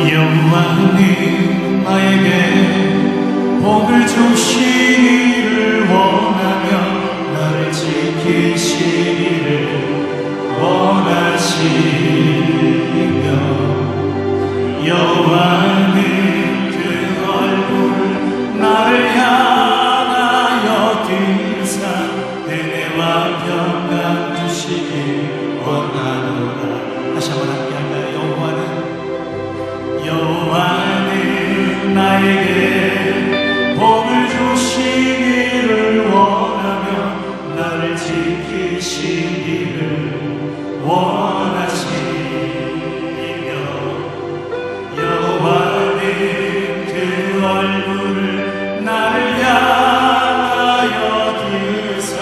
여호와는 나에게 복을 주시기를 원하며 나를 지키시기를 원하시며 여호와는 그 얼굴 나를 향하여 드사 은혜와 평강 주시길 원하노라. 다시 한번 함께 할까요? 여호와는 나에게 복을 주시기를 원하며 나를 지키시기를 원하시며 여호와는 그 얼굴을 나를 향하여 드사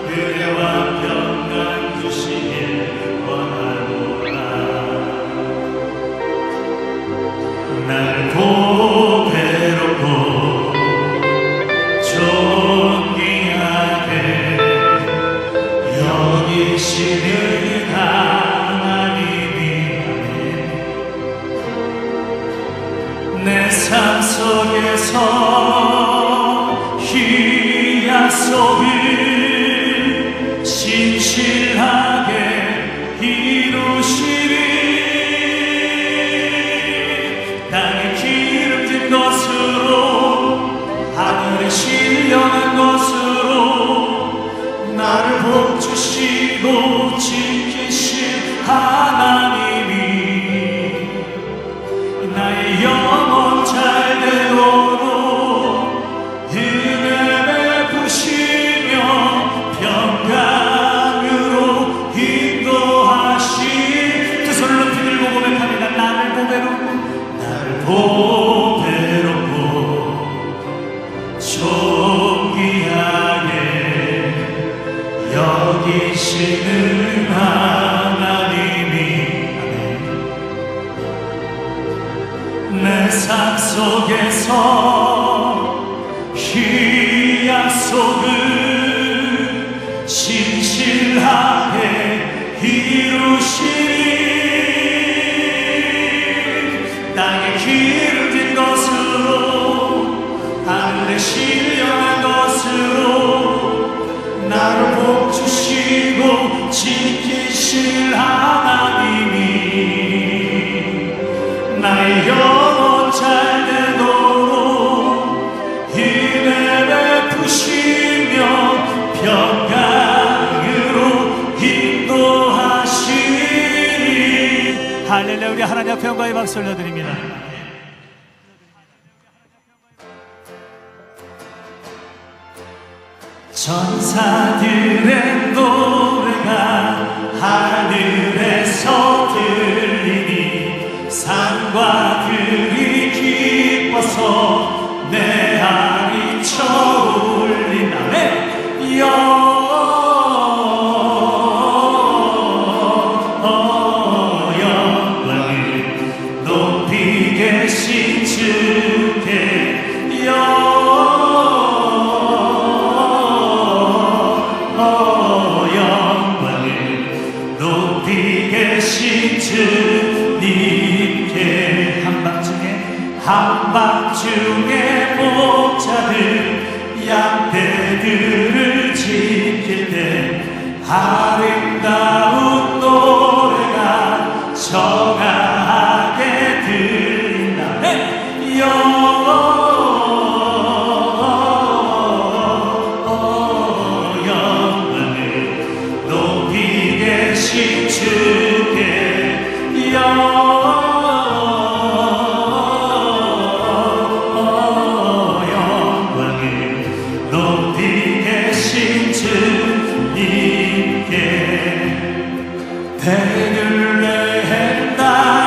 은혜와 평강 주시길 원하노라. 날 보배롭고 존귀하게 여기시는 하나님이 내 삶 속에서 희약 속을 신실하게 이루시리. 땅에 기름진 것으로 하늘에 신령한 것으로 나를 복주시고 지키신 하나님이 나의 영혼 잘되도록 은혜 베푸시며 평강으로 인도하시. 두 손을 높이 들고 고백합니다. 나를 보배롭고 보배롭고 존귀하게 여기시는 하나님이 내 삶 속에서 희약 속을 신실하게 이루시리. 땅에 기름진 것으로 하늘에 신령한 것으로 나를 복주시고 지키실 하나님이 나의 영혼 잘되도록 은혜 베푸시며 평강으로 인도하시리. 할렐루야. 우리 하나님 앞에 영광의 박수 올려드립니다. 전사들의 노래가 하늘에서 들리니 산과 들이 기뻐서 내 알이 쳐울리나네. 영광을 높이 계신 주께 영광을 높이 계신 주님께 한밤중에 목자들 양떼들을 지킬 때 아름다운 노래가 청하게 들린다네. 영광을 높이 계신 주께 영광을 높이 계신 주님께 베들레헴 땅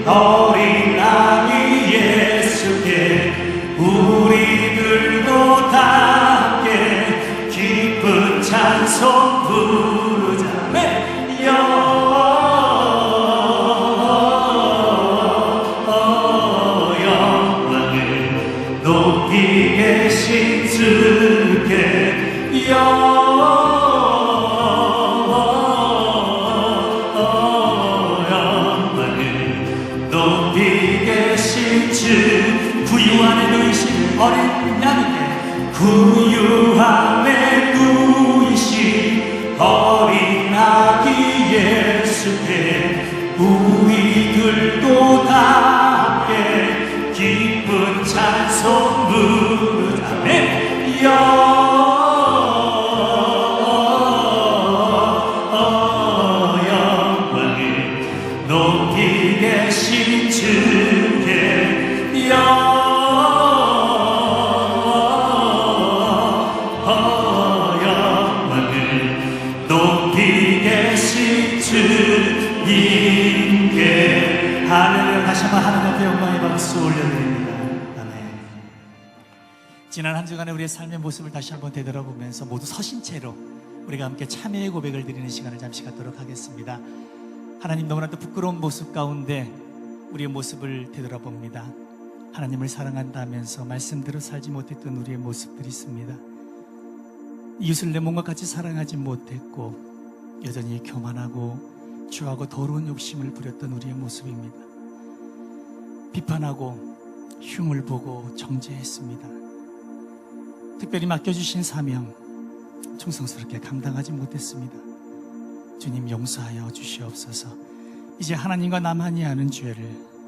어린 아기 예수께 우리들도 다 함께 기쁜 찬송 부르자. 영광을 높이 계신 주께 높이 계신 주 구유 안에 누이신 어린 양에게 구유 안에 누이신 어린 아기 예수께 우리들도 다 함께 기쁜 찬송 부르자. 영광을 높이 계신 주께 영광을 높이 계신 주님께. 하늘을 다시 한번 하나님 앞에 영광의 박수 올려드립니다. 아멘. 지난 한 주간의 우리의 삶의 모습을 다시 한번 되돌아보면서 모두 서신 채로 우리가 함께 참회의 고백을 드리는 시간을 잠시 갖도록 하겠습니다. 하나님, 너무나도 부끄러운 모습 가운데 우리의 모습을 되돌아봅니다. 하나님을 사랑한다면서 말씀대로 살지 못했던 우리의 모습들이 있습니다. 이웃을 내 몸과 같이 사랑하지 못했고 여전히 교만하고 추하고 더러운 욕심을 부렸던 우리의 모습입니다. 비판하고 흉을 보고 정죄했습니다. 특별히 맡겨주신 사명 충성스럽게 감당하지 못했습니다. 주님, 용서하여 주시옵소서. 이제 하나님과 나만이 아는 죄를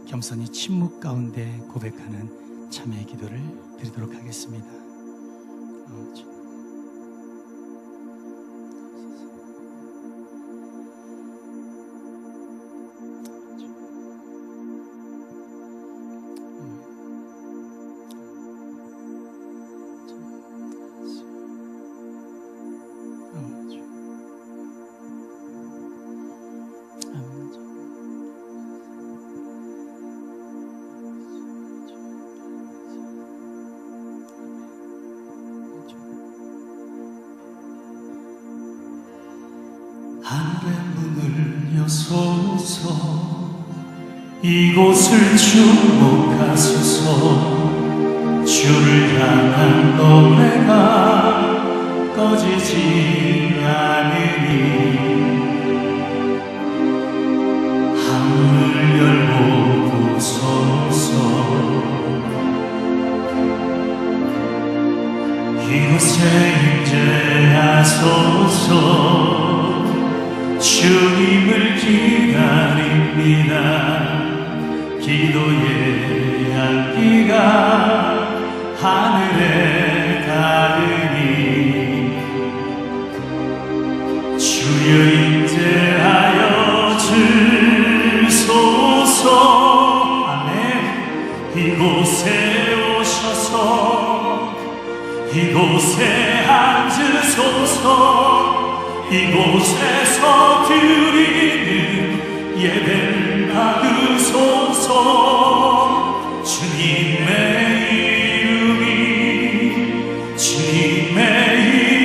겸손히 침묵 가운데 고백하는 참회의 기도를 드리도록 하겠습니다. 하늘의 문을 여소서, 이곳을 주목하소서. 주를 향한 노래가 꺼지지 않으니 하늘을 열고 보소서. 이곳에 임재하소서. 주님을 기다립니다. 기도의 향기가 하늘에 닿으니 주여 임재하여 주소서. 아멘. 이곳에 오셔서 이곳에 앉으소서. 이곳에서 드리는 예배를 받으소서. 주님의 주님의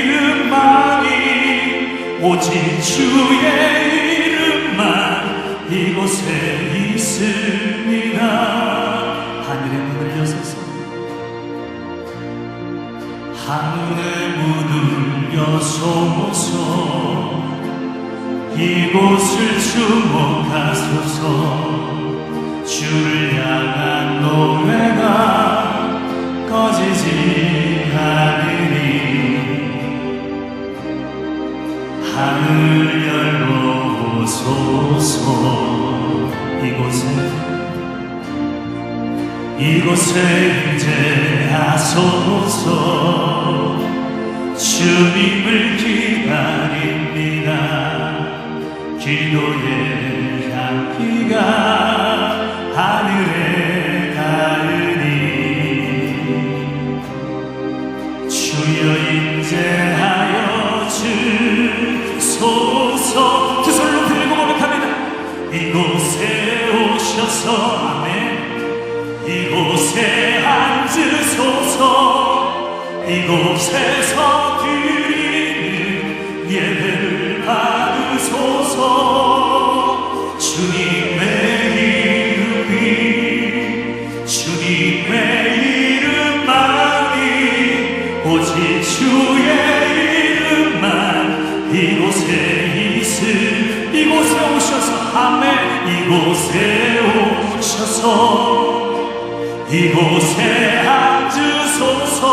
이름만이, 오직 주의 이름만 이곳에 있습니다. 하늘의 문을 여소서. 하늘의 문을 여소서. 이곳을 주목하소서. 주를 향한 노래가 꺼지지 않으니 하늘 열고 오소서. 이곳에 임재하소서. 주님을 기다립니다. 기도의 향기가 하늘에 닿으니 주여 임재하여 주소서. 두 손을 높이 들고 고백합니다. 이곳에 오셔서 오셔서 아멘. 이곳에 앉으소서. 이곳에서 드리는 예배를 받으소서. 주님의 이름이 주님의 이름만이 오직 주의 이름만 이곳에 있을 이곳에 오셔서 아멘. 이곳에 오셔서 이곳에 앉으소서.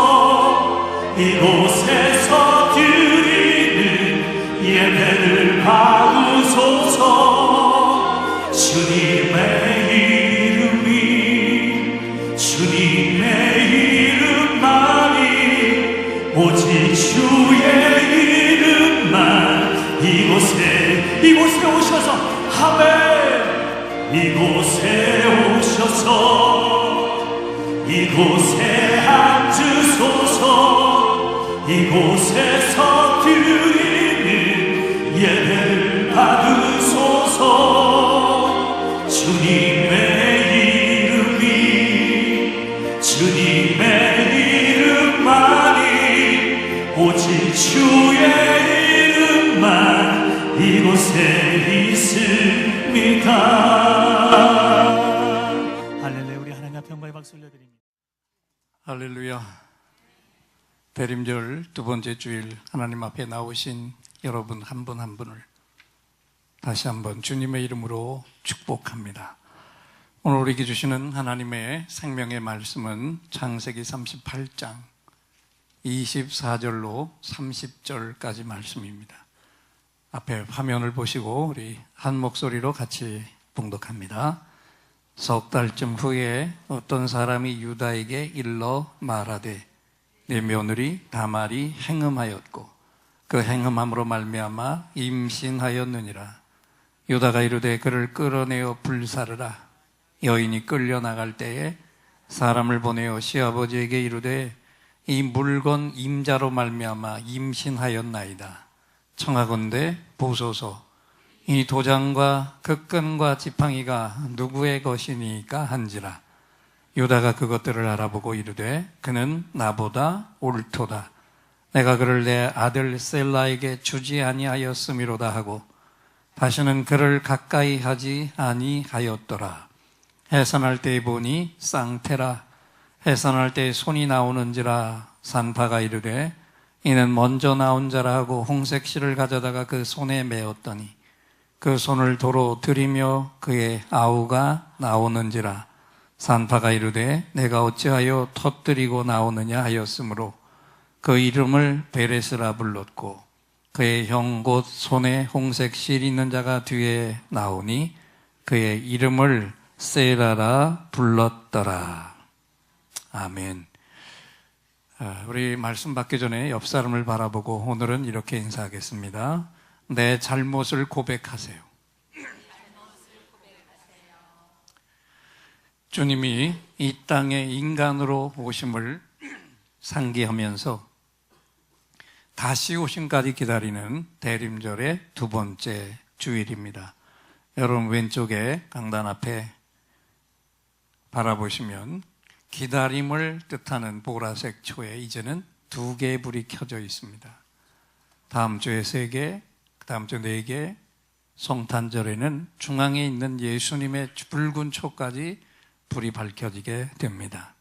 이곳에서 드리는 예배를 받으소서. 주님의 이름이 주님의 이름만이 오직 주의 이름만 이곳에 오셔서 아멘. 이곳에 오셔서 이곳에 앉으소서. 이곳에서 드리는 예배를 받으소서. 주님의 이름이 주님의 이름만이 오직 주의 이름만 이곳에 있습니다. 할렐루야. 우리 하나님 앞에 영광의 박수 올려드립니다. 할렐루야. 대림절 두 번째 주일 하나님 앞에 나오신 여러분 한 분 한 분을 다시 한번 주님의 이름으로 축복합니다. 오늘 우리에게 주시는 하나님의 생명의 말씀은 창세기 38장 24절로 30절까지 말씀입니다. 앞에 화면을 보시고 우리 한 목소리로 같이 봉독합니다. 석 달쯤 후에 어떤 사람이 유다에게 일러 말하되 내 며느리 다말이 행음하였고 그 행음함으로 말미암아 임신하였느니라. 유다가 이르되 그를 끌어내어 불사르라. 여인이 끌려나갈 때에 사람을 보내어 시아버지에게 이르되 이 물건 임자로 말미암아 임신하였나이다. 청하건대 보소서. 이 도장과 그 끈과 지팡이가 누구의 것이니까 한지라. 유다가 그것들을 알아보고 이르되 그는 나보다 옳도다. 내가 그를 내 아들 셀라에게 주지 아니하였음이로다 하고 다시는 그를 가까이 하지 아니하였더라. 해산할 때에 보니 쌍태라. 해산할 때에 손이 나오는지라. 산파가 이르되 이는 먼저 나온 자라 하고 홍색실을 가져다가 그 손에 메었더니 그 손을 도로 들이며 그의 아우가 나오는지라. 산파가 이르되 내가 어찌하여 터뜨리고 나오느냐 하였으므로 그 이름을 베레스라 불렀고 그의 형 곧 손에 홍색 실 있는 자가 뒤에 나오니 그의 이름을 세라라 불렀더라. 아멘. 우리 말씀 받기 전에 옆 사람을 바라보고 오늘은 이렇게 인사하겠습니다. 내 잘못을 고백하세요. 주님이 이 땅에 인간으로 오심을 상기하면서 다시 오심까지 기다리는 대림절의 두 번째 주일입니다. 여러분 왼쪽에 강단 앞에 바라보시면 기다림을 뜻하는 보라색 초에 이제는 2개의 불이 켜져 있습니다. 다음 주에 3개, 다음 주 4개, 성탄절에는 중앙에 있는 예수님의 붉은 초까지 불이 밝혀지게 됩니다.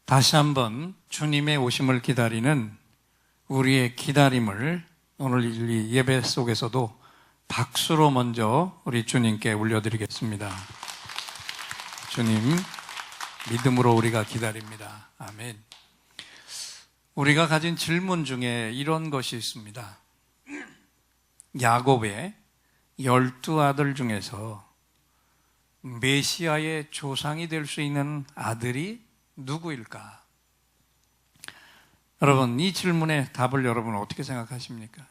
다시 한번 주님의 오심을 기다리는 우리의 기다림을 오늘 이 예배 속에서도 박수로 먼저 우리 주님께 올려드리겠습니다. 주님, 믿음으로 우리가 기다립니다. 아멘. 우리가 가진 질문 중에 이런 것이 있습니다. 야곱의 12아들 중에서 메시아의 조상이 될 수 있는 아들이 누구일까? 여러분, 이 질문의 답을 여러분 어떻게 생각하십니까?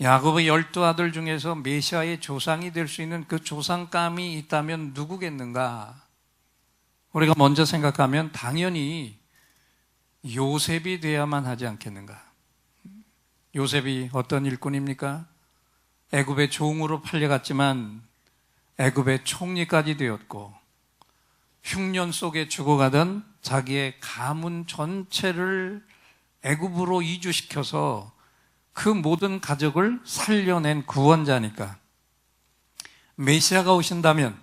야곱의 12아들 중에서 메시아의 조상이 될 수 있는 그 조상감이 있다면 누구겠는가? 우리가 먼저 생각하면 당연히 요셉이 돼야만 하지 않겠는가? 요셉이 어떤 일꾼입니까? 애굽의 종으로 팔려갔지만 애굽의 총리까지 되었고 흉년 속에 죽어가던 자기의 가문 전체를 애굽으로 이주시켜서 그 모든 가족을 살려낸 구원자니까 메시아가 오신다면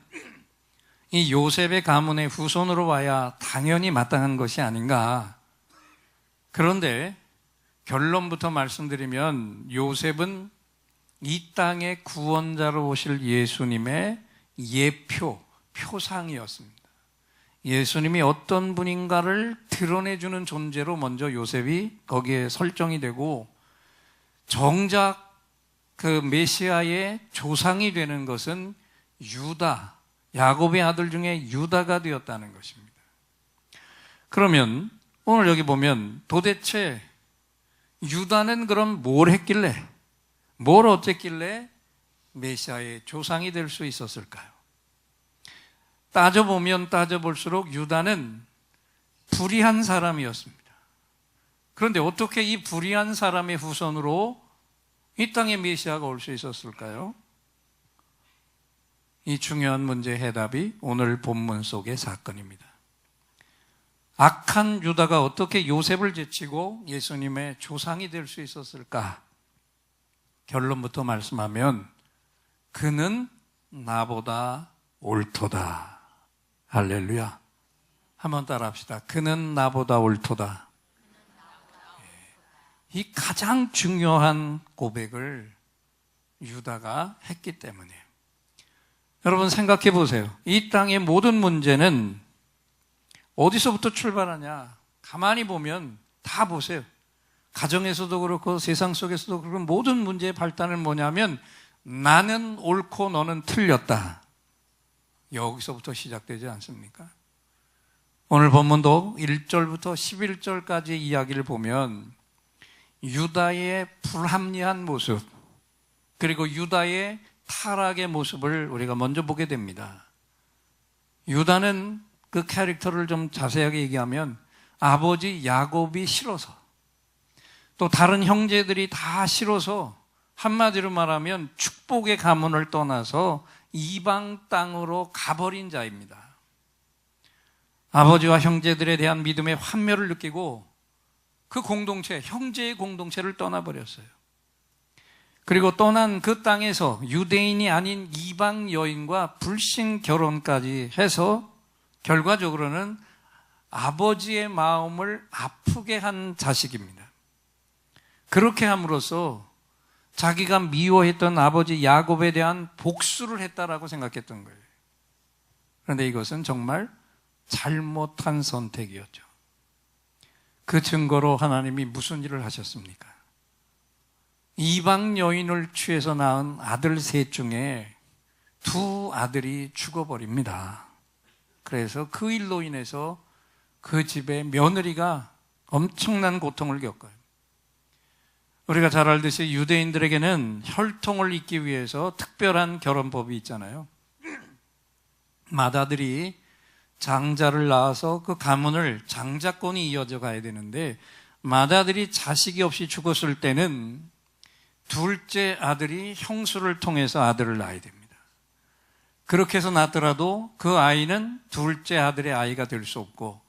이 요셉의 가문의 후손으로 와야 당연히 마땅한 것이 아닌가. 그런데 결론부터 말씀드리면 요셉은 이 땅의 구원자로 오실 예수님의 예표, 표상이었습니다. 예수님이 어떤 분인가를 드러내주는 존재로 먼저 요셉이 거기에 설정이 되고, 정작 그 메시아의 조상이 되는 것은 유다, 야곱의 아들 중에 유다가 되었다는 것입니다. 그러면 오늘 여기 보면 도대체 유다는 그럼 뭘 했길래, 뭘 어쨌길래 메시아의 조상이 될 수 있었을까요? 따져보면 따져볼수록 유다는 불의한 사람이었습니다. 그런데 어떻게 이 불의한 사람의 후손으로 이 땅에 메시아가 올 수 있었을까요? 이 중요한 문제의 해답이 오늘 본문 속의 사건입니다. 악한 유다가 어떻게 요셉을 제치고 예수님의 조상이 될 수 있었을까? 결론부터 말씀하면 그는 나보다 옳도다. 할렐루야. 한번 따라 합시다. 그는 나보다 옳도다. 이 가장 중요한 고백을 유다가 했기 때문에. 여러분 생각해 보세요. 이 땅의 모든 문제는 어디서부터 출발하냐? 가만히 보면 다 보세요. 가정에서도 그렇고 세상 속에서도 그렇고 모든 문제의 발단은 뭐냐면 나는 옳고 너는 틀렸다. 여기서부터 시작되지 않습니까? 오늘 본문도 1절부터 11절까지 이야기를 보면 유다의 불합리한 모습, 그리고 유다의 타락의 모습을 우리가 먼저 보게 됩니다. 유다는 그 캐릭터를 좀 자세하게 얘기하면 아버지 야곱이 싫어서, 또 다른 형제들이 다 싫어서, 한마디로 말하면 축복의 가문을 떠나서 이방 땅으로 가버린 자입니다. 아버지와 형제들에 대한 믿음의 환멸을 느끼고 그 공동체, 형제의 공동체를 떠나버렸어요. 그리고 떠난 그 땅에서 유대인이 아닌 이방 여인과 불신 결혼까지 해서 결과적으로는 아버지의 마음을 아프게 한 자식입니다. 그렇게 함으로써 자기가 미워했던 아버지 야곱에 대한 복수를 했다라고 생각했던 거예요. 그런데 이것은 정말 잘못한 선택이었죠. 그 증거로 하나님이 무슨 일을 하셨습니까? 이방 여인을 취해서 낳은 아들 셋 중에 두 아들이 죽어버립니다. 그래서 그 일로 인해서 그 집의 며느리가 엄청난 고통을 겪어요. 우리가 잘 알듯이 유대인들에게는 혈통을 잇기 위해서 특별한 결혼법이 있잖아요. 맏아들이 장자를 낳아서 그 가문을 장자권이 이어져 가야 되는데, 맏아들이 자식이 없이 죽었을 때는 둘째 아들이 형수를 통해서 아들을 낳아야 됩니다. 그렇게 해서 낳더라도 그 아이는 둘째 아들의 아이가 될 수 없고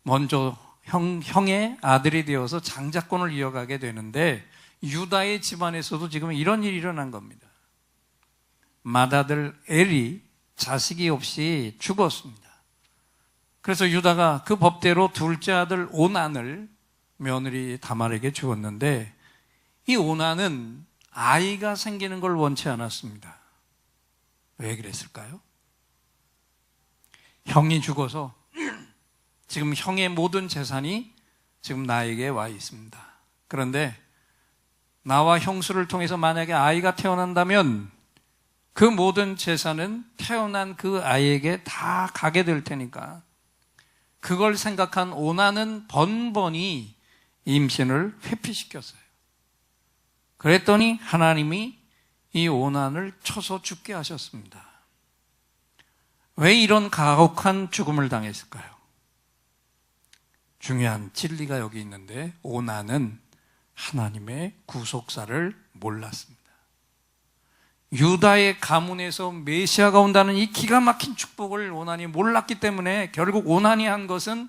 먼저 형의 아들이 되어서 장자권을 이어가게 되는데, 유다의 집안에서도 지금 이런 일이 일어난 겁니다. 맏아들 엘이 자식이 없이 죽었습니다. 그래서 유다가 그 법대로 둘째 아들 오난을 며느리 다말에게 주었는데, 이 오난은 아이가 생기는 걸 원치 않았습니다. 왜 그랬을까요? 형이 죽어서 지금 형의 모든 재산이 지금 나에게 와 있습니다. 그런데 나와 형수를 통해서 만약에 아이가 태어난다면 그 모든 재산은 태어난 그 아이에게 다 가게 될 테니까, 그걸 생각한 오난은 번번이 임신을 회피시켰어요. 그랬더니 하나님이 이 오난을 쳐서 죽게 하셨습니다. 왜 이런 가혹한 죽음을 당했을까요? 중요한 진리가 여기 있는데, 오난은 하나님의 구속사를 몰랐습니다. 유다의 가문에서 메시아가 온다는 이 기가 막힌 축복을 오난이 몰랐기 때문에 결국 오난이 한 것은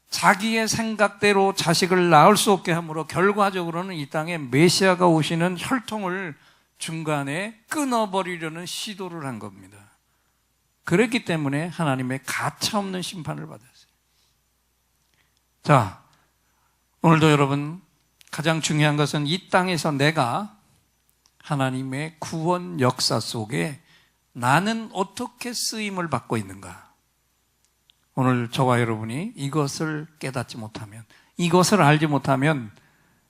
자기의 생각대로 자식을 낳을 수 없게 함으로 결과적으로는 이 땅에 메시아가 오시는 혈통을 중간에 끊어버리려는 시도를 한 겁니다. 그랬기 때문에 하나님의 가차없는 심판을 받았어요. 자, 오늘도 여러분 가장 중요한 것은 이 땅에서 내가 하나님의 구원 역사 속에 나는 어떻게 쓰임을 받고 있는가? 오늘 저와 여러분이 이것을 깨닫지 못하면, 이것을 알지 못하면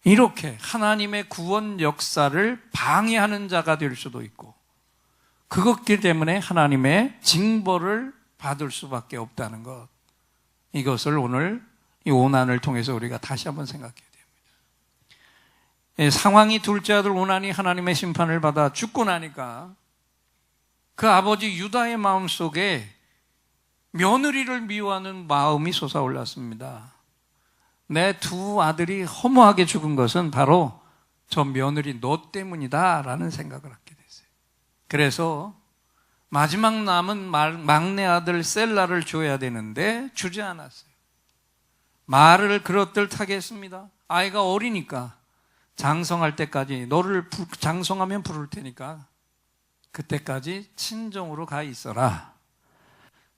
이렇게 하나님의 구원 역사를 방해하는 자가 될 수도 있고, 그것기 때문에 하나님의 징벌을 받을 수밖에 없다는 것, 이것을 오늘 이 오난을 통해서 우리가 다시 한번 생각해야 됩니다. 상황이 둘째 아들 오난이 하나님의 심판을 받아 죽고 나니까 그 아버지 유다의 마음속에 며느리를 미워하는 마음이 솟아올랐습니다. 내 두 아들이 허무하게 죽은 것은 바로 저 며느리 너 때문이다 라는 생각을 하게 됐어요. 그래서 마지막 남은 막내 아들 셀라를 줘야 되는데 주지 않았어요. 말을 그렇들 타게 했습니다. 아이가 어리니까 장성할 때까지 너를 장성하면 부를 테니까 그때까지 친정으로 가 있어라.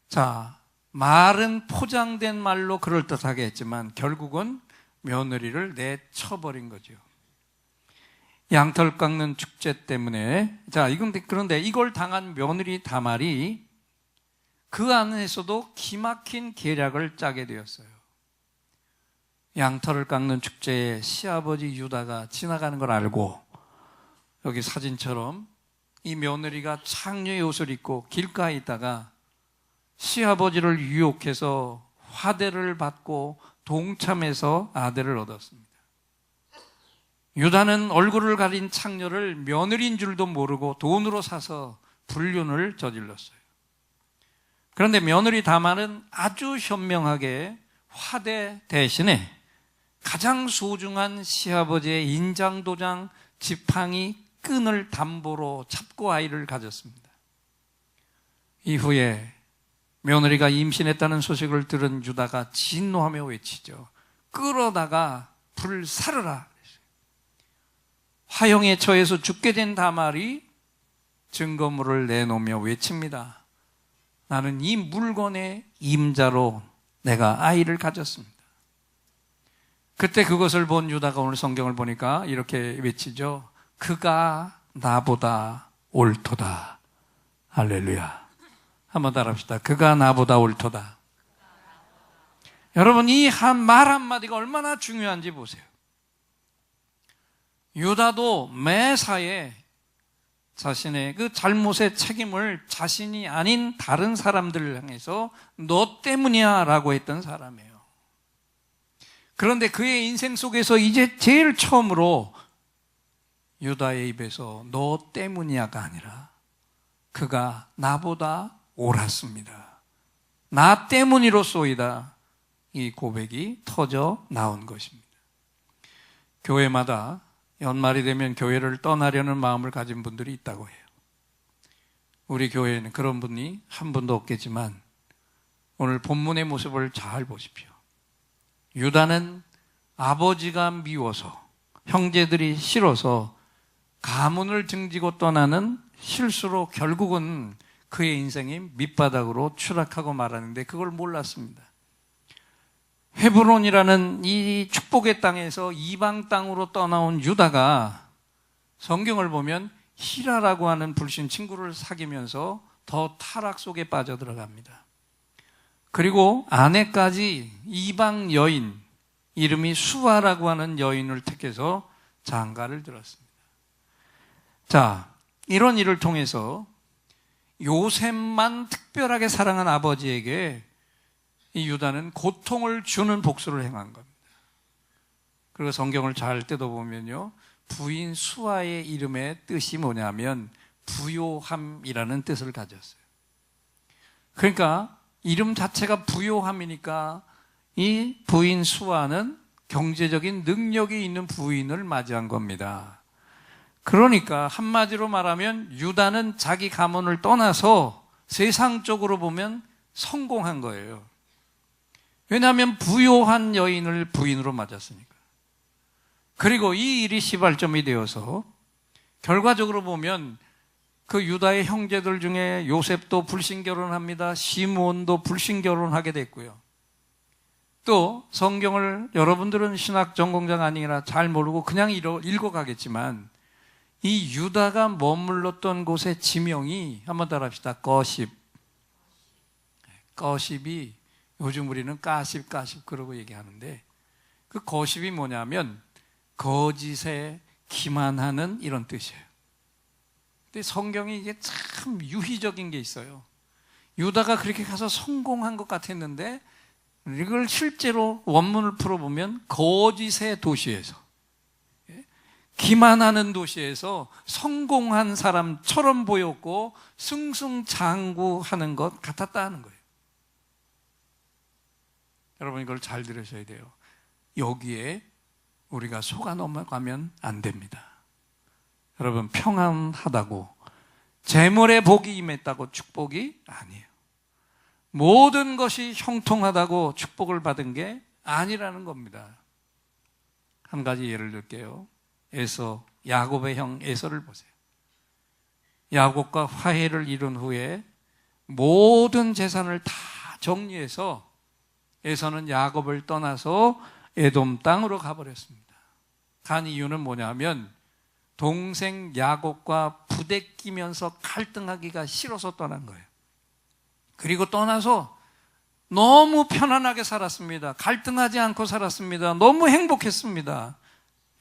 자, 말은 포장된 말로 그럴듯하게 했지만 결국은 며느리를 내쳐버린 거죠. 양털 깎는 축제 때문에. 자, 그런데 이걸 당한 며느리 다말이 그 안에서도 기막힌 계략을 짜게 되었어요. 양털을 깎는 축제에 시아버지 유다가 지나가는 걸 알고, 여기 사진처럼 이 며느리가 창녀의 옷을 입고 길가에 있다가 시아버지를 유혹해서 화대를 받고 동참해서 아들을 얻었습니다. 유다는 얼굴을 가린 창녀를 며느리인 줄도 모르고 돈으로 사서 불륜을 저질렀어요. 그런데 며느리 다말은 아주 현명하게 화대 대신에 가장 소중한 시아버지의 인장도장 지팡이 끈을 담보로 잡고 아이를 가졌습니다. 이후에 며느리가 임신했다는 소식을 들은 유다가 진노하며 외치죠. 끌어다가 불사르라. 화형에 처해서 죽게 된 다말이 증거물을 내놓으며 외칩니다. 나는 이 물건의 임자로 내가 아이를 가졌습니다. 그때 그것을 본 유다가 오늘 성경을 보니까 이렇게 외치죠. 그가 나보다 옳도다. 할렐루야. 한번 따라합시다. 그가 나보다 옳도다. 여러분, 이 말 한마디가 얼마나 중요한지 보세요. 유다도 매사에 자신의 그 잘못의 책임을 자신이 아닌 다른 사람들을 향해서 너 때문이야 라고 했던 사람이에요. 그런데 그의 인생 속에서 이제 제일 처음으로 유다의 입에서 너 때문이야가 아니라 그가 나보다 옳았습니다. 나 때문이로소이다. 이 고백이 터져 나온 것입니다. 교회마다 연말이 되면 교회를 떠나려는 마음을 가진 분들이 있다고 해요. 우리 교회에는 그런 분이 한 분도 없겠지만 오늘 본문의 모습을 잘 보십시오. 유다는 아버지가 미워서, 형제들이 싫어서 가문을 등지고 떠나는 실수로 결국은 그의 인생이 밑바닥으로 추락하고 말았는데 그걸 몰랐습니다. 헤브론이라는 이 축복의 땅에서 이방 땅으로 떠나온 유다가 성경을 보면 히라라고 하는 불신 친구를 사귀면서 더 타락 속에 빠져들어갑니다. 그리고 아내까지 이방 여인, 이름이 수아라고 하는 여인을 택해서 장가를 들었습니다. 자, 이런 일을 통해서 요셉만 특별하게 사랑한 아버지에게 이 유다는 고통을 주는 복수를 행한 겁니다. 그리고 성경을 잘 뜯어보면요, 부인 수아의 이름의 뜻이 뭐냐면 부요함이라는 뜻을 가졌어요. 그러니까 이름 자체가 부요함이니까 이 부인 수아는 경제적인 능력이 있는 부인을 맞이한 겁니다. 그러니까 한마디로 말하면 유다는 자기 가문을 떠나서 세상적으로 보면 성공한 거예요. 왜냐하면 부요한 여인을 부인으로 맞았으니까. 그리고 이 일이 시발점이 되어서 결과적으로 보면 그 유다의 형제들 중에 요셉도 불신 결혼합니다. 시므온도 불신 결혼하게 됐고요. 또 성경을 여러분들은 신학 전공자가 아니라 잘 모르고 그냥 읽어가겠지만 이 유다가 머물렀던 곳의 지명이 한번 따라합시다. 거십. 거십이 요즘 우리는 까십 그러고 얘기하는데 그 거십이 뭐냐면 거짓에 기만하는 이런 뜻이에요. 근데 성경이 이게 참 유희적인 게 있어요. 유다가 그렇게 가서 성공한 것 같았는데 이걸 실제로 원문을 풀어보면 거짓의 도시에서, 기만하는 도시에서 성공한 사람처럼 보였고 승승장구하는 것 같았다는 거예요. 여러분 이걸 잘 들으셔야 돼요. 여기에 우리가 속아 넘어가면 안 됩니다. 여러분 평안하다고 재물의 복이 임했다고 축복이 아니에요. 모든 것이 형통하다고 축복을 받은 게 아니라는 겁니다. 한 가지 예를 들게요. 에서, 야곱의 형 에서를 보세요. 야곱과 화해를 이룬 후에 모든 재산을 다 정리해서 에서는 야곱을 떠나서 에돔 땅으로 가버렸습니다. 간 이유는 뭐냐면 동생 야곱과 부대끼면서 갈등하기가 싫어서 떠난 거예요. 그리고 떠나서 너무 편안하게 살았습니다. 갈등하지 않고 살았습니다. 너무 행복했습니다.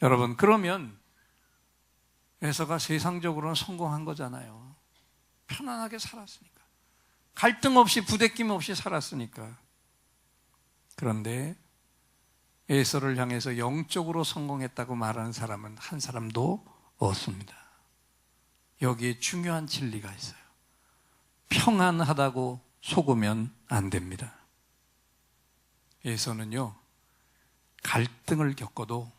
여러분 그러면 에서가 세상적으로는 성공한 거잖아요. 편안하게 살았으니까. 갈등 없이 부대낌 없이 살았으니까. 그런데 에서를 향해서 영적으로 성공했다고 말하는 사람은 한 사람도 없습니다. 여기에 중요한 진리가 있어요. 평안하다고 속으면 안 됩니다. 에서는요, 갈등을 겪어도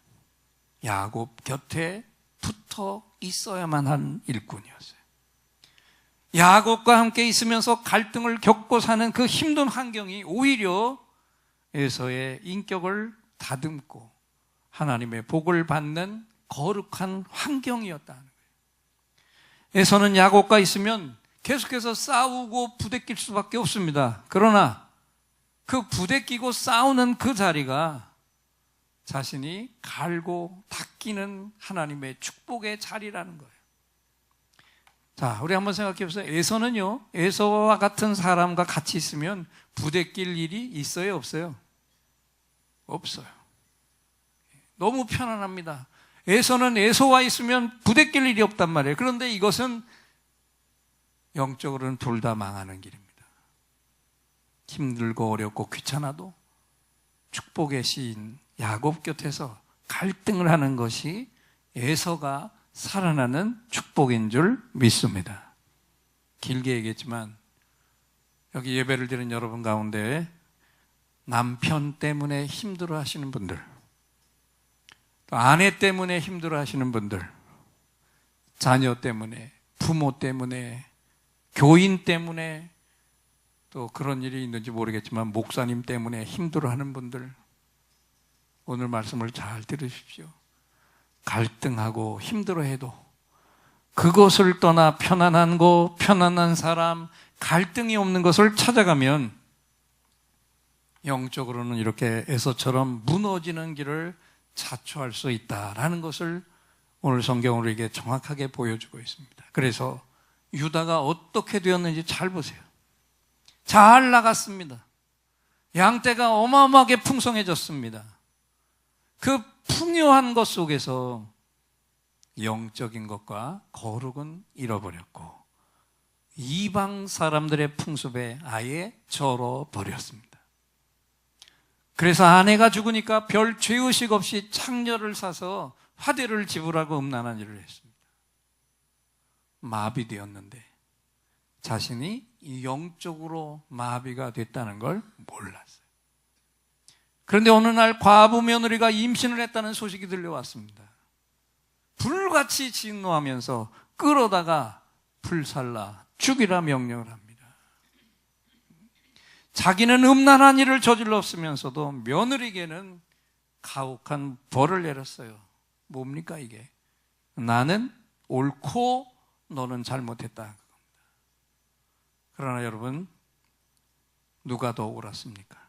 야곱 곁에 붙어 있어야만 한 일꾼이었어요. 야곱과 함께 있으면서 갈등을 겪고 사는 그 힘든 환경이 오히려 에서의 인격을 다듬고 하나님의 복을 받는 거룩한 환경이었다는 거예요. 에서는 야곱과 있으면 계속해서 싸우고 부대낄 수밖에 없습니다. 그러나 그 부대끼고 싸우는 그 자리가 자신이 갈고 닦이는 하나님의 축복의 자리라는 거예요. 자, 우리 한번 생각해 보세요. 에서는요, 에서와 같은 사람과 같이 있으면 부대낄 일이 있어요, 없어요? 없어요. 너무 편안합니다. 에서는 에서와 있으면 부대낄 일이 없단 말이에요. 그런데 이것은 영적으로는 둘 다 망하는 길입니다. 힘들고 어렵고 귀찮아도 축복의 시인 야곱 곁에서 갈등을 하는 것이 에서가 살아나는 축복인 줄 믿습니다. 길게 얘기했지만 여기 예배를 드리는 여러분 가운데 남편 때문에 힘들어 하시는 분들, 또 아내 때문에 힘들어 하시는 분들, 자녀 때문에, 부모 때문에, 교인 때문에, 또 그런 일이 있는지 모르겠지만 목사님 때문에 힘들어하는 분들, 오늘 말씀을 잘 들으십시오. 갈등하고 힘들어해도 그것을 떠나 편안한 곳, 편안한 사람, 갈등이 없는 것을 찾아가면 영적으로는 이렇게 에서처럼 무너지는 길을 자초할 수 있다라는 것을 오늘 성경으로 이게 정확하게 보여주고 있습니다. 그래서 유다가 어떻게 되었는지 잘 보세요. 잘 나갔습니다. 양떼가 어마어마하게 풍성해졌습니다. 그 풍요한 것 속에서 영적인 것과 거룩은 잃어버렸고 이방 사람들의 풍습에 아예 절어버렸습니다. 그래서 아내가 죽으니까 별 죄의식 없이 창녀를 사서 화대를 지불하고 음란한 일을 했습니다. 마비되었는데 자신이 영적으로 마비가 됐다는 걸 몰랐어요. 그런데 어느 날 과부 며느리가 임신을 했다는 소식이 들려왔습니다. 불같이 진노하면서 끌어다가 불살라 죽이라 명령을 합니다. 자기는 음란한 일을 저질렀으면서도 며느리에게는 가혹한 벌을 내렸어요. 뭡니까 이게? 나는 옳고 너는 잘못했다. 그러나 여러분, 누가 더 옳았습니까?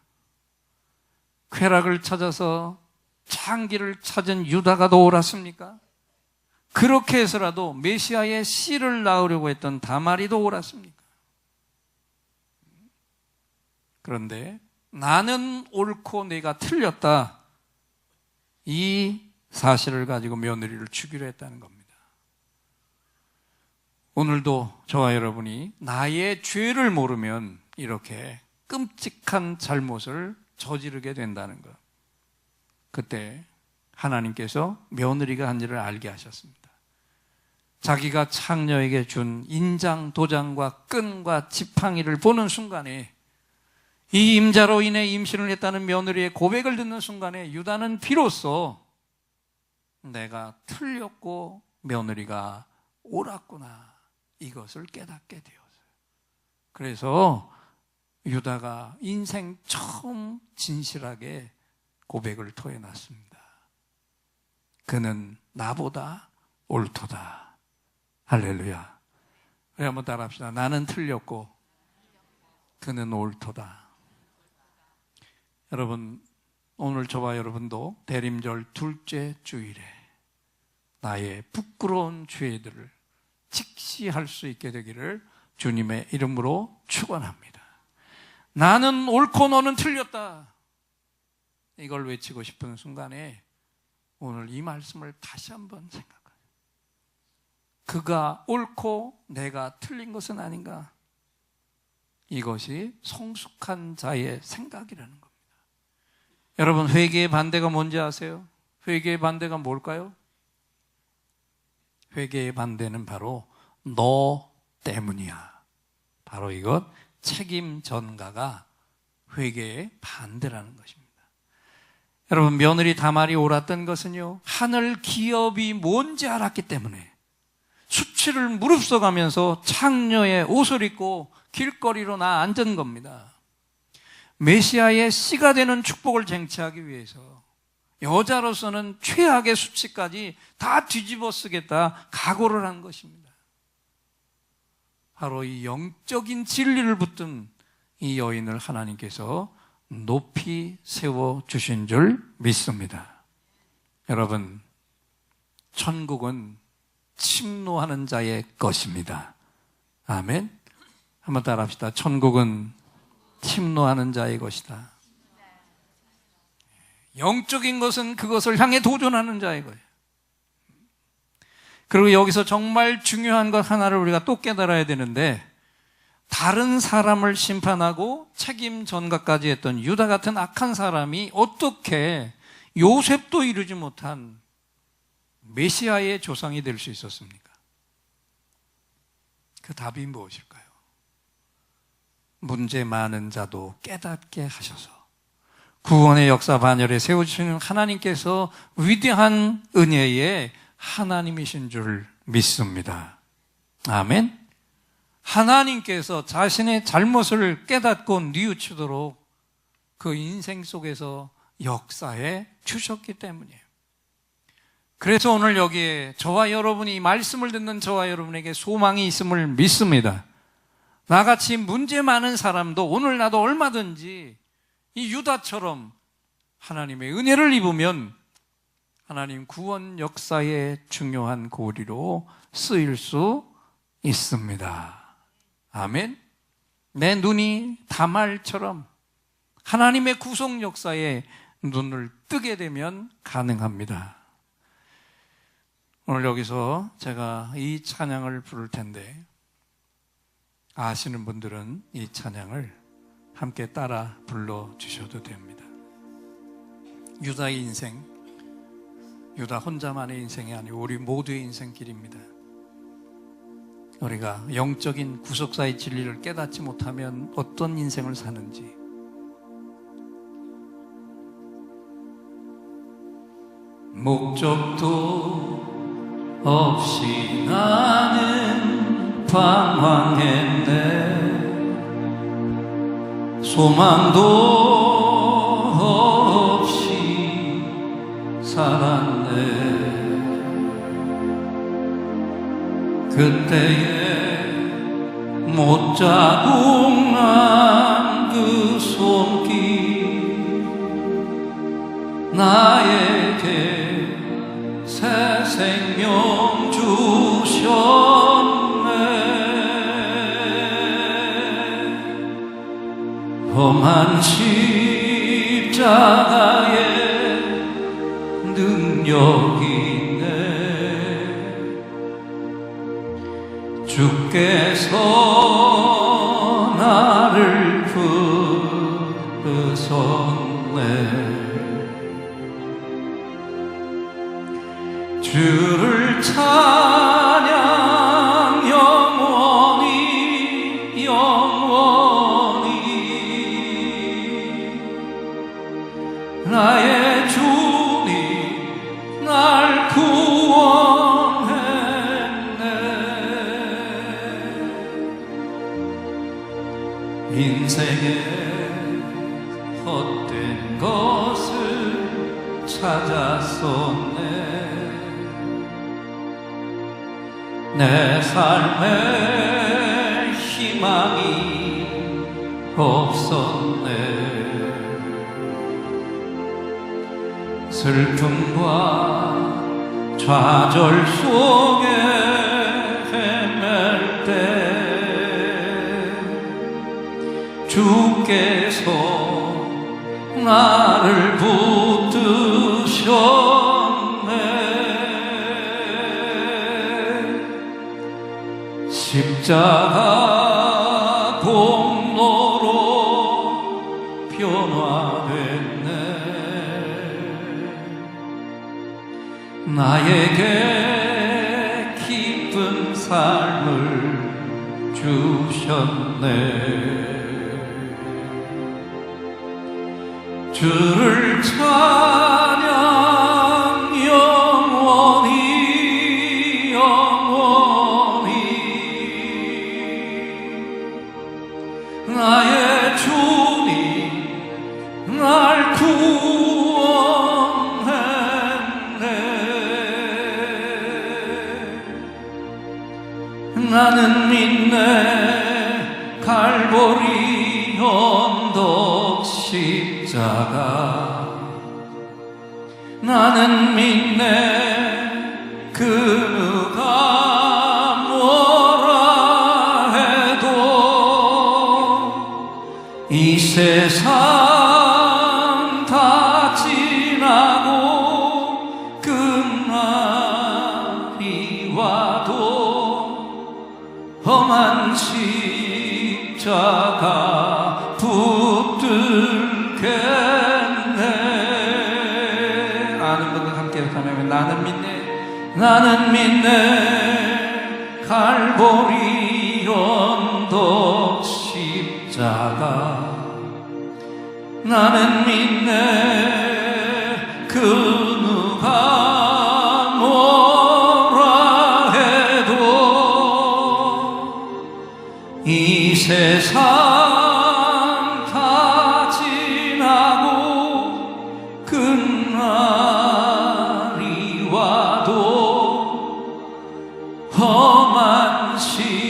쾌락을 찾아서 창기를 찾은 유다가 더 옳았습니까? 그렇게 해서라도 메시아의 씨를 낳으려고 했던 다말이 더 옳았습니까? 그런데 나는 옳고 내가 틀렸다, 이 사실을 가지고 며느리를 죽이려 했다는 겁니다. 오늘도 저와 여러분이 나의 죄를 모르면 이렇게 끔찍한 잘못을 저지르게 된다는 것, 그때 하나님께서 며느리가 한 일을 알게 하셨습니다. 자기가 창녀에게 준 인장, 도장과 끈과 지팡이를 보는 순간에, 이 임자로 인해 임신을 했다는 며느리의 고백을 듣는 순간에 유다는 비로소 내가 틀렸고 며느리가 옳았구나, 이것을 깨닫게 되었어요. 그래서 유다가 인생 처음 진실하게 고백을 토해놨습니다. 그는 나보다 옳도다. 할렐루야. 우리 한번 따라합시다. 나는 틀렸고 그는 옳도다. 여러분, 오늘 저와 여러분도 대림절 둘째 주일에 나의 부끄러운 죄들을 직시할 수 있게 되기를 주님의 이름으로 축원합니다. 나는 옳고 너는 틀렸다, 이걸 외치고 싶은 순간에 오늘 이 말씀을 다시 한번 생각해요. 그가 옳고 내가 틀린 것은 아닌가? 이것이 성숙한 자의 생각이라는 겁니다. 여러분, 회개의 반대가 뭔지 아세요? 회개의 반대가 뭘까요? 회개의 반대는 바로 너 때문이야. 바로 이것, 책임 전가가 회개의 반대라는 것입니다. 여러분, 며느리 다말이 옳았던 것은요, 하늘 기업이 뭔지 알았기 때문에 수치를 무릅써가면서 창녀의 옷을 입고 길거리로 앉은 겁니다. 메시아의 씨가 되는 축복을 쟁취하기 위해서 여자로서는 최악의 수치까지 다 뒤집어 쓰겠다 각오를 한 것입니다. 바로 이 영적인 진리를 붙든 이 여인을 하나님께서 높이 세워주신 줄 믿습니다. 여러분, 천국은 침노하는 자의 것입니다. 아멘. 한번 따라합시다. 천국은 침노하는 자의 것이다. 영적인 것은 그것을 향해 도전하는 자의 거예요. 그리고 여기서 정말 중요한 것 하나를 우리가 또 깨달아야 되는데, 다른 사람을 심판하고 책임 전가까지 했던 유다 같은 악한 사람이 어떻게 요셉도 이루지 못한 메시아의 조상이 될 수 있었습니까? 그 답이 무엇일까요? 문제 많은 자도 깨닫게 하셔서 구원의 역사 반열에 세우시는 하나님께서 위대한 은혜의 하나님이신 줄 믿습니다. 아멘. 하나님께서 자신의 잘못을 깨닫고 뉘우치도록 그 인생 속에서 역사해 주셨기 때문이에요. 그래서 오늘 여기에 저와 여러분이, 말씀을 듣는 저와 여러분에게 소망이 있음을 믿습니다. 나같이 문제 많은 사람도 오늘 나도 얼마든지 이 유다처럼 하나님의 은혜를 입으면 하나님 구원 역사의 중요한 고리로 쓰일 수 있습니다. 아멘. 내 눈이 다말처럼 하나님의 구속 역사에 눈을 뜨게 되면 가능합니다. 오늘 여기서 제가 이 찬양을 부를 텐데, 아시는 분들은 이 찬양을 함께 따라 불러주셔도 됩니다. 유다의 인생, 유다 혼자만의 인생이 아니고 우리 모두의 인생길입니다. 우리가 영적인 구속사의 진리를 깨닫지 못하면 어떤 인생을 사는지, 목적도 없이 나는 방황했네. 소망도 없이 살았네. 그때에 못자국 난 그 손길 나에게 새 생명 주셨네. 험한 십자가에 능력이 있네. 주께서 나를 부르셨네. 주를 찬양 영원히 영원히. 나의 주님 날 구원했네. 인생의 헛된 것을 찾았었네. 내 삶에 희망이 없었네. 슬픔과 좌절 속에 헤맬 때 주께서 나를 붙드셨네. 십자가 공로로 변화됐네. 나에게 기쁜 삶을 주셨네. 주를 찬양 영원히 영원히. 나의 주님 날 구원했네. 나는 믿네 갈보리 언덕 십자가. 나는 믿네 그 누가 뭐라 해도 이 세상 다 지나고 끝날이 와도 험한 십자가 붙들겠네. 아는 분들 함께 하면 나는 믿네. 나는 믿네 갈보리 언덕 십자가. 나는 믿네 그 누가 뭐라 해도 이 세상 다 지나고 끝날이 와도 험한 십자가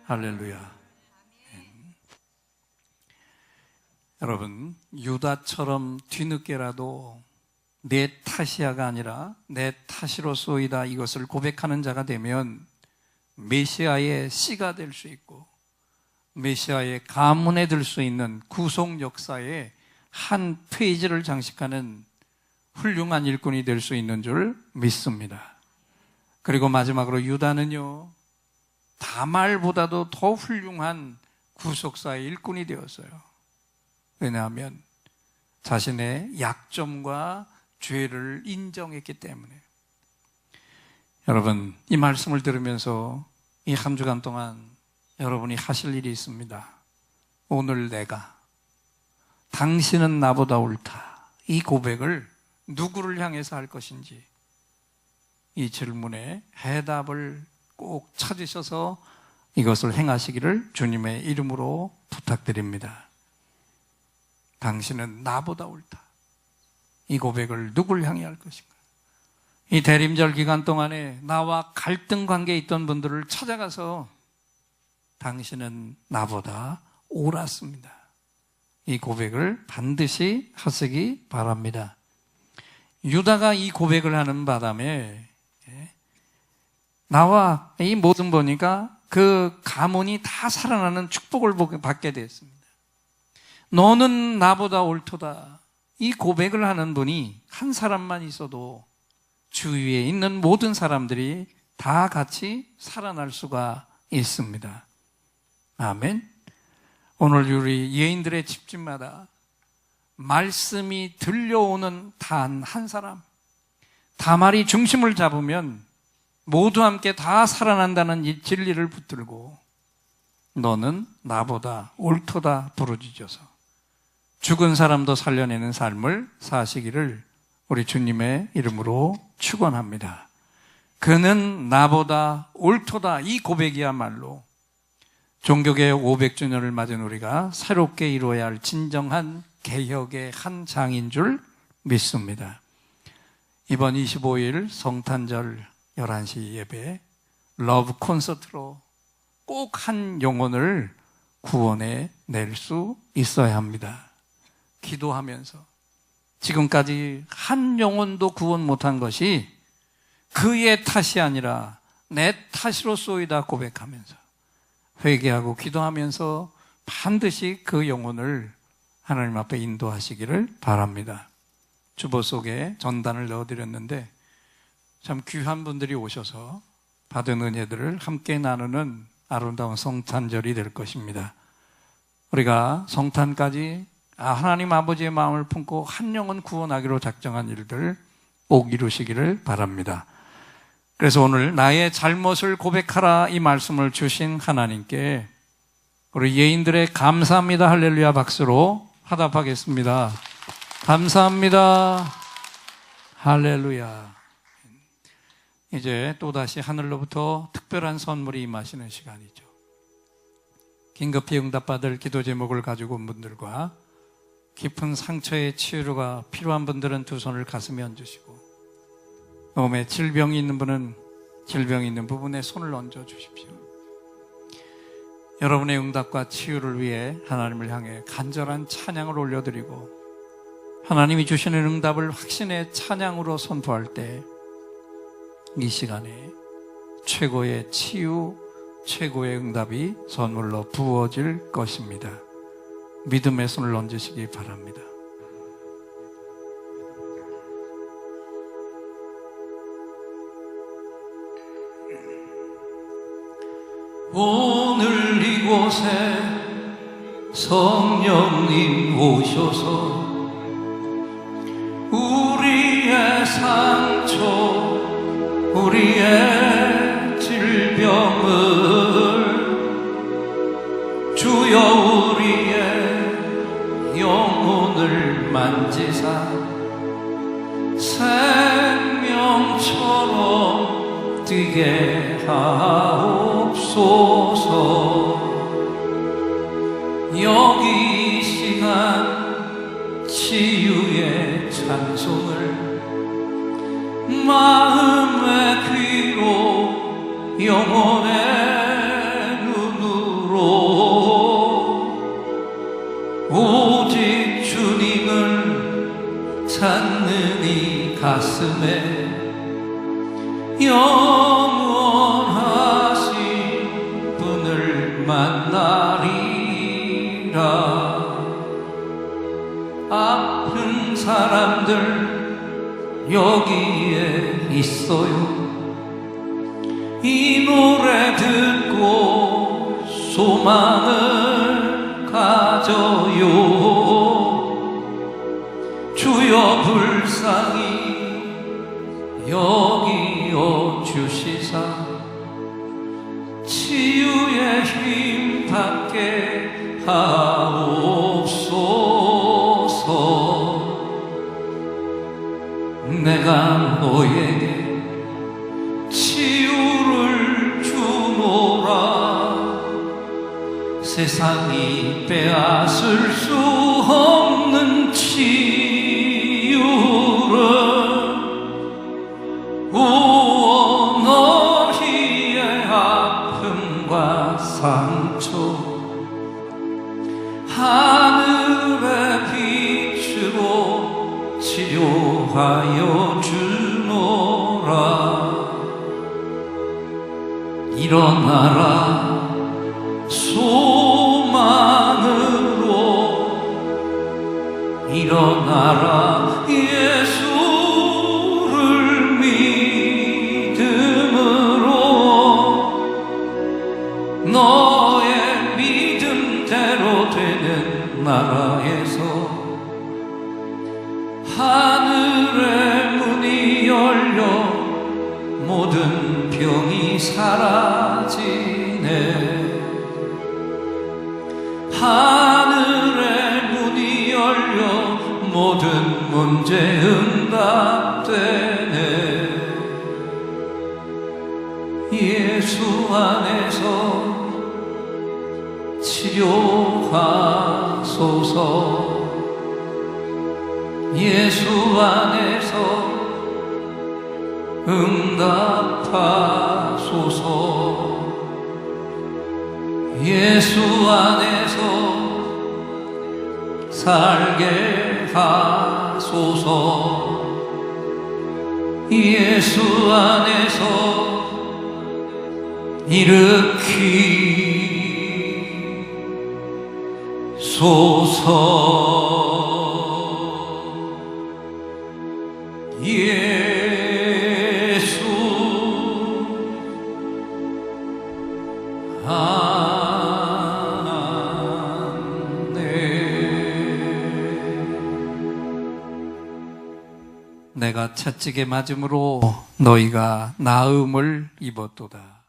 할렐루야. 여러분, 유다처럼 뒤늦게라도 내 탓이야가 아니라 내 탓이로소이다 이것을 고백하는 자가 되면 메시아의 씨가 될 수 있고 메시아의 가문에 들 수 있는 구속 역사의 한 페이지를 장식하는 훌륭한 일꾼이 될 수 있는 줄 믿습니다. 그리고 마지막으로 유다는요, 다말보다도 더 훌륭한 구속사의 일꾼이 되었어요. 왜냐하면 자신의 약점과 죄를 인정했기 때문에. 여러분, 이 말씀을 들으면서 이 한 주간 동안 여러분이 하실 일이 있습니다. 오늘 내가, 당신은 나보다 옳다, 이 고백을 누구를 향해서 할 것인지 이 질문에 해답을 꼭 찾으셔서 이것을 행하시기를 주님의 이름으로 부탁드립니다. 당신은 나보다 옳다, 이 고백을 누굴 향해 할 것인가? 이 대림절 기간 동안에 나와 갈등 관계에 있던 분들을 찾아가서 당신은 나보다 옳았습니다, 이 고백을 반드시 하시기 바랍니다. 유다가 이 고백을 하는 바람에 나와 이 모든 보니까 그 가문이 다 살아나는 축복을 받게 되었습니다. 너는 나보다 옳도다, 이 고백을 하는 분이 한 사람만 있어도 주위에 있는 모든 사람들이 다 같이 살아날 수가 있습니다. 아멘. 오늘 우리 예인들의 집집마다 말씀이 들려오는 단 한 사람, 다말이 중심을 잡으면 모두 함께 다 살아난다는 이 진리를 붙들고 너는 나보다 옳도다 부르짖어서 죽은 사람도 살려내는 삶을 사시기를 우리 주님의 이름으로 축원합니다. 그는 나보다 옳도다, 이 고백이야말로 종교개혁 500주년을 맞은 우리가 새롭게 이루어야 할 진정한 개혁의 한 장인 줄 믿습니다. 이번 25일 성탄절 11시 예배 러브 콘서트로 꼭 한 영혼을 구원해 낼 수 있어야 합니다. 기도하면서 지금까지 한 영혼도 구원 못한 것이 그의 탓이 아니라 내 탓이로소이다 고백하면서 회개하고 기도하면서 반드시 그 영혼을 하나님 앞에 인도하시기를 바랍니다. 주보 속에 전단을 넣어드렸는데 참 귀한 분들이 오셔서 받은 은혜들을 함께 나누는 아름다운 성탄절이 될 것입니다. 우리가 성탄까지 하나님 아버지의 마음을 품고 한 영혼 구원하기로 작정한 일들 꼭 이루시기를 바랍니다. 그래서 오늘 나의 잘못을 고백하라, 이 말씀을 주신 하나님께 우리 예인들의 감사합니다 할렐루야 박수로 화답하겠습니다. 감사합니다 할렐루야. 이제 또다시 하늘로부터 특별한 선물이 임하시는 시간이죠. 긴급히 응답받을 기도 제목을 가지고 온 분들과 깊은 상처의 치유가 필요한 분들은 두 손을 가슴에 얹으시고, 몸에 질병이 있는 분은 질병이 있는 부분에 손을 얹어 주십시오. 여러분의 응답과 치유를 위해 하나님을 향해 간절한 찬양을 올려드리고, 하나님이 주시는 응답을 확신의 찬양으로 선포할 때 이 시간에 최고의 치유, 최고의 응답이 선물로 부어질 것입니다. 믿음의 손을 얹으시기 바랍니다. 오늘 이곳에 성령님 오셔서 우리의 상처, 우리의 질병을 주여 우리의 영혼을 만지사 생명처럼 뛰게 하옵소서. 여기 이 시간 치유의 찬송을 마음의 귀로 영혼의 눈으로 오직 주님을 찾는 이 가슴에 영원하신 분을 만나리라. 아픈 사람들 여기에 있어요. 이 노래 듣고 소망을 가져요. 주여 불쌍히 여기어 주시사 하게 하옵소서. 내가 너에게 치유를 주노라. 세상이 빼앗을 수 없는 치유를 너희의 아픔과 상처 하늘의 빛으로 치료하여 주노라. 일어나라 소망으로, 일어나라 예수를 믿음으로. 너의 믿음대로 되는 나라에서 하늘의 문이 열려 모든 병이 사라지네. 하늘의 문이 열려 모든 문제 응답되네. 예수 안에서 치료하소서. 예수 안에서 응답하소서. 예수 안에서 살게 하소서. 예수 안에서 일으키소서. 예수 내가 채찍에 맞음으로 너희가 나음을 입었도다.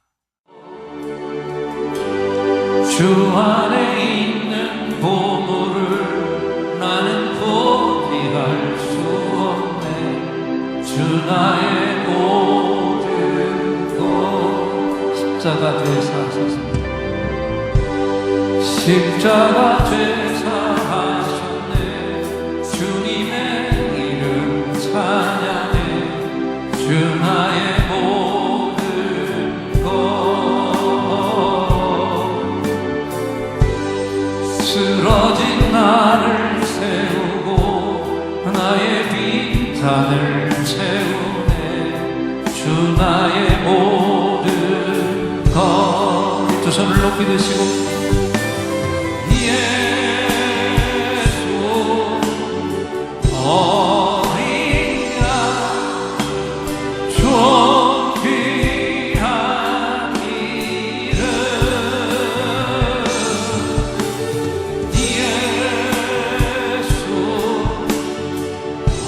주 안에 있는 보물을 나는 포기할 수 없네. 주 나의 모든 것. 십자가 되사 하소서. 십자가 되사 하셨네. 주님의 이름 찬양해. 주 나의 모든 것. 쓰러진 나를 세우고 나의 빈잔을 채우네. 주 나의 모든 것. 두 손을 높이 드시고 어린 양 존귀한 이름. 예수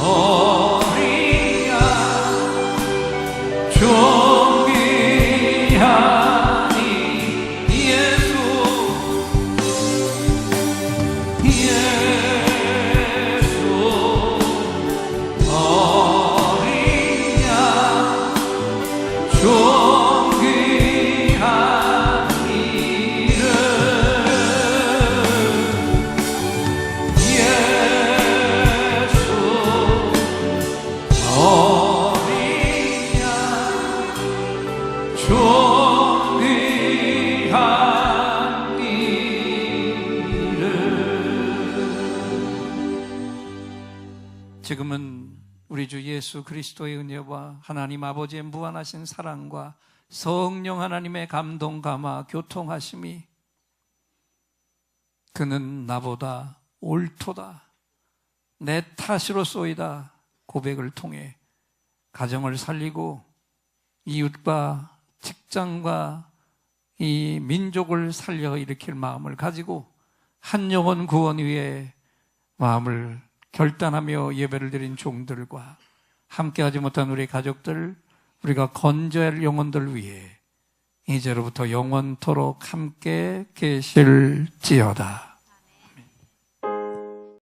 어린 양 존귀한 예수. 지금은 우리 주 예수 그리스도의 은혜와 하나님 아버지의 무한하신 사랑과 성령 하나님의 감동, 감화, 교통하심이 그는 나보다 옳도다, 내 탓으로소이다 고백을 통해 가정을 살리고 이웃과 직장과 이 민족을 살려 일으킬 마음을 가지고 한 영혼 구원 위에 마음을 결단하며 예배를 드린 종들과 함께하지 못한 우리 가족들, 우리가 건져야 할 영혼들 위해 이제로부터 영원토록 함께 계실지어다.